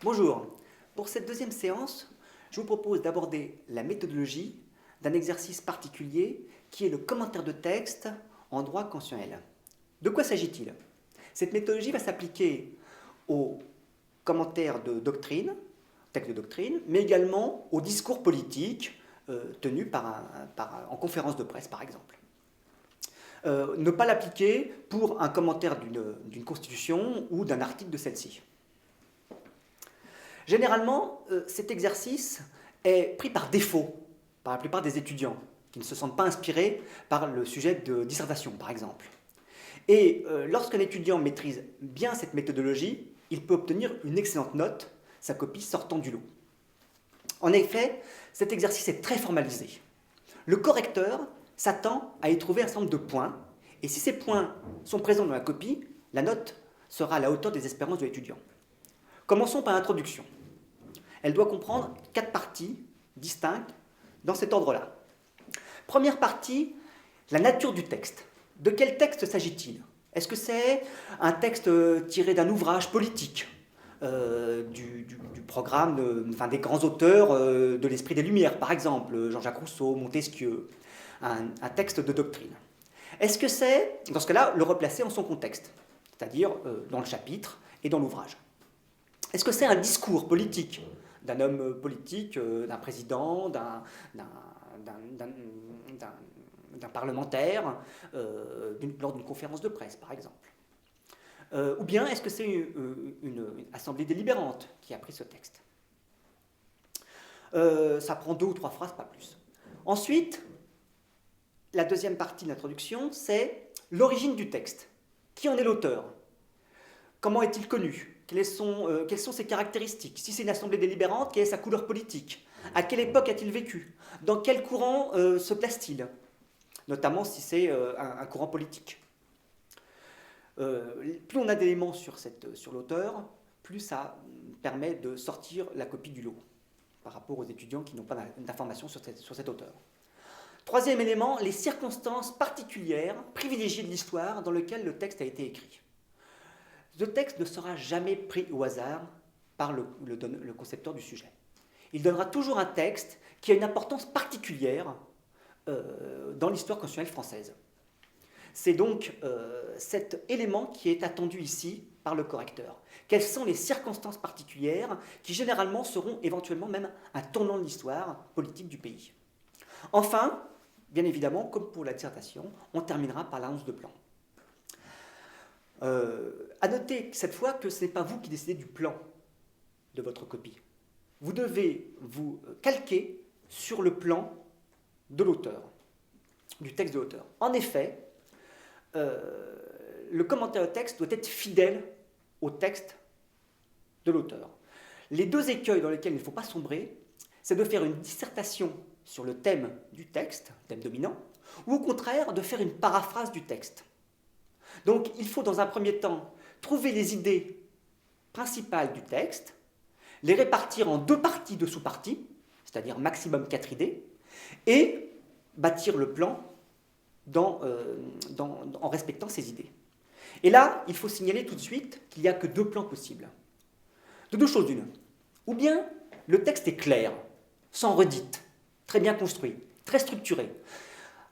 Bonjour. Pour cette deuxième séance, je vous propose d'aborder la méthodologie d'un exercice particulier qui est le commentaire de texte en droit constitutionnel. De quoi s'agit-il? Cette méthodologie va s'appliquer aux commentaires de doctrine, texte de doctrine, mais également aux discours politiques tenus en conférence de presse, par exemple. Ne pas l'appliquer pour un commentaire d'une constitution ou d'un article de celle-ci. Généralement, cet exercice est pris par défaut par la plupart des étudiants qui ne se sentent pas inspirés par le sujet de dissertation, par exemple. Et lorsqu'un étudiant maîtrise bien cette méthodologie, il peut obtenir une excellente note, sa copie sortant du lot. En effet, cet exercice est très formalisé. Le correcteur s'attend à y trouver un certain nombre de points, et si ces points sont présents dans la copie, la note sera à la hauteur des espérances de l'étudiant. Commençons par l'introduction. Elle doit comprendre 4 parties distinctes dans cet ordre-là. Première partie, la nature du texte. De quel texte s'agit-il? Est-ce que c'est un texte tiré d'un ouvrage politique, du programme, des grands auteurs de l'Esprit des Lumières, par exemple, Jean-Jacques Rousseau, Montesquieu, un texte de doctrine? Est-ce que c'est, dans ce cas-là, le replacer en son contexte, c'est-à-dire dans le chapitre et dans l'ouvrage? Est-ce que c'est un discours politique d'un homme politique, d'un président, d'un parlementaire, lors d'une conférence de presse, par exemple? Ou bien est-ce que c'est une assemblée délibérante qui a pris ce texte? Ça prend 2 ou 3 phrases, pas plus. Ensuite, la deuxième partie de l'introduction, c'est l'origine du texte. Qui en est l'auteur? Comment est-il connu? Quelles sont ses caractéristiques? Si c'est une assemblée délibérante, quelle est sa couleur politique? À quelle époque a-t-il vécu? Dans quel courant se place-t-il? Notamment si c'est un courant politique. Plus on a d'éléments sur l'auteur, plus ça permet de sortir la copie du lot par rapport aux étudiants qui n'ont pas d'informations sur cet auteur. Troisième élément, les circonstances particulières, privilégiées de l'histoire dans lequel le texte a été écrit. Ce texte ne sera jamais pris au hasard par le concepteur du sujet. Il donnera toujours un texte qui a une importance particulière dans l'histoire constitutionnelle française. C'est donc cet élément qui est attendu ici par le correcteur. Quelles sont les circonstances particulières qui généralement seront éventuellement même un tournant de l'histoire politique du pays? Enfin, bien évidemment, comme pour la dissertation, on terminera par l'annonce de plan. À noter cette fois que ce n'est pas vous qui décidez du plan de votre copie. Vous devez vous calquer sur le plan de l'auteur, du texte de l'auteur. En effet, le commentaire de texte doit être fidèle au texte de l'auteur. Les 2 écueils dans lesquels il ne faut pas sombrer, c'est de faire une dissertation sur le thème du texte, thème dominant, ou au contraire de faire une paraphrase du texte. Donc il faut dans un premier temps trouver les idées principales du texte, les répartir en 2 parties de sous-parties, c'est-à-dire maximum 4 idées, et bâtir le plan en respectant ces idées. Et là, il faut signaler tout de suite qu'il n'y a que 2 plans possibles. De 2 choses l'une. Ou bien le texte est clair, sans redite, très bien construit, très structuré.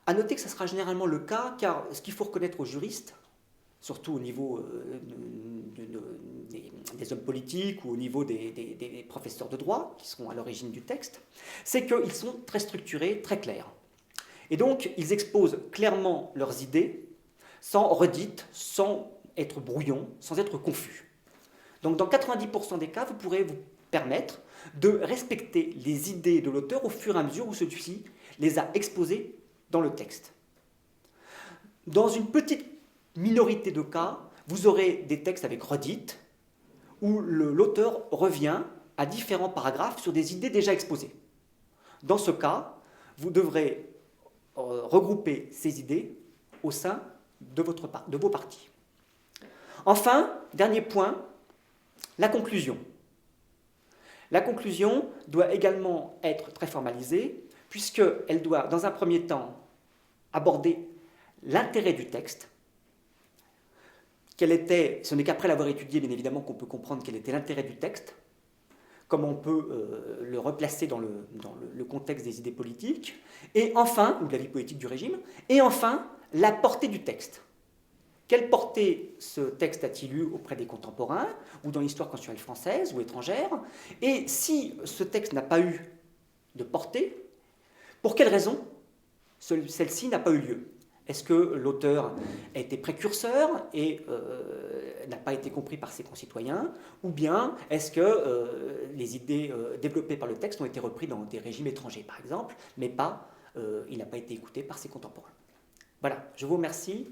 À noter que ce sera généralement le cas, car ce qu'il faut reconnaître aux juristes, surtout au niveau des hommes politiques ou au niveau des professeurs de droit, qui seront à l'origine du texte, c'est qu'ils sont très structurés, très clairs. Et donc, ils exposent clairement leurs idées, sans redite, sans être brouillon, sans être confus. Donc, dans 90% des cas, vous pourrez vous permettre de respecter les idées de l'auteur au fur et à mesure où celui-ci les a exposées dans le texte. Dans une petite minorité de cas, vous aurez des textes avec redite, où l'auteur revient à différents paragraphes sur des idées déjà exposées. Dans ce cas, vous devrez regrouper ces idées au sein de vos parties. Enfin, dernier point, la conclusion. La conclusion doit également être très formalisée, puisqu'elle doit, dans un premier temps, aborder l'intérêt du texte. Ce n'est qu'après l'avoir étudié, bien évidemment, qu'on peut comprendre quel était l'intérêt du texte. comment on peut le replacer dans le contexte des idées politiques, et enfin, ou de la vie politique du régime, et enfin, la portée du texte. Quelle portée ce texte a-t-il eu auprès des contemporains, ou dans l'histoire constitutionnelle française ou étrangère? Et si ce texte n'a pas eu de portée, pour quelle raison celle-ci n'a pas eu lieu? Est-ce que l'auteur a été précurseur et n'a pas été compris par ses concitoyens? Ou bien est-ce que les idées développées par le texte ont été reprises dans des régimes étrangers, par exemple, mais il n'a pas été écouté par ses contemporains? Voilà, je vous remercie.